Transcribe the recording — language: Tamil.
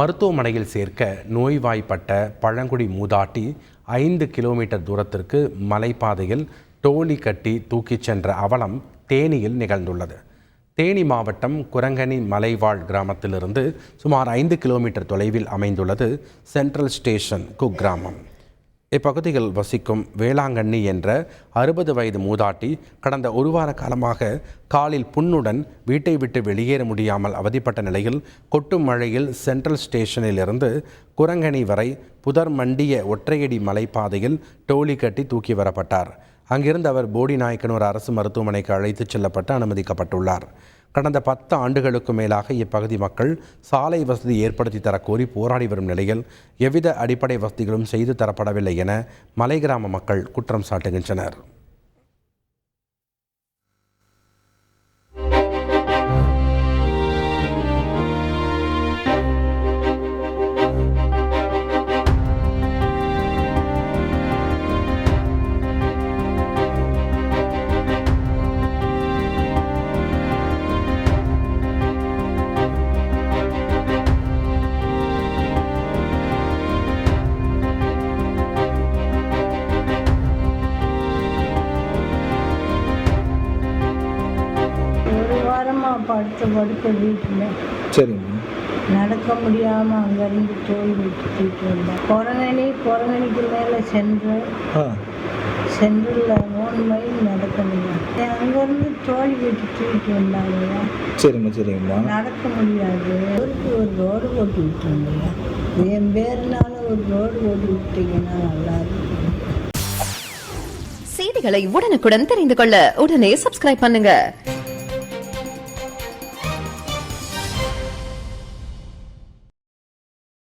மருத்துவமனையில் சேர்க்க நோய்வாய்ப்பட்ட பழங்குடி மூதாட்டி 5 கிலோமீட்டர் தூரத்திற்கு மலைப்பாதையில் டோலி கட்டி தூக்கிச் சென்ற அவலம் தேனியில் நிகழ்ந்துள்ளது. தேனி மாவட்டம் குரங்கணி மலைவாழ் கிராமத்திலிருந்து சுமார் 5 கிலோமீட்டர் தொலைவில் அமைந்துள்ளது சென்ட்ரல் ஸ்டேஷன் குக்கிராமம். இப்பகுதியில் வசிக்கும் வேளாங்கண்ணி என்ற 60 வயது மூதாட்டி கடந்த ஒரு வார காலமாக காலில் புண்ணுடன் வீட்டை விட்டு வெளியேற முடியாமல் அவதிப்பட்ட நிலையில் கொட்டும் மழையில் சென்ட்ரல் ஸ்டேஷனில் இருந்து குரங்கணி வரை புதர் மண்டிய ஒற்றையடி மலைப்பாதையில் டோலி கட்டி தூக்கி வரப்பட்டார். அங்கிருந்து அவர் போடிநாயக்கனூர் அரசு மருத்துவமனைக்கு அழைத்துச் செல்லப்பட்டு அனுமதிக்கப்பட்டுள்ளார். கடந்த 10 ஆண்டுகளுக்கு மேலாக இப்பகுதி மக்கள் சாலை வசதி ஏற்படுத்தி தரக்கோரி போராடி வரும் நிலையில் எவ்வித அடிப்படை வசதிகளும் செய்து தரப்படவில்லை என மலை கிராம மக்கள் குற்றம் சாட்டுகின்றனர். படுத்த வீட்டில் சரிங்க நடக்க முடியாமல் அங்கேருந்து தோல் விட்டுட்டு வந்தேன். குரங்கணிக்கு மேலே சென்ட்ரலில் 3 மைல் நடக்க முடியும். அங்கேருந்து தோல் விட்டுட்டு வந்தாங்க. சரிங்கம்மா நடக்க முடியாது. ஒரு ரோடு போட்டு விட்டுருந்தீங்க. என் பேருனால ஒரு ரோடு போட்டு விட்டீங்கன்னா நல்லா இருக்கும். செய்திகளை உடனுக்குடன் தெரிந்து கொள்ள உடனே சப்ஸ்கிரைப் பண்ணுங்க.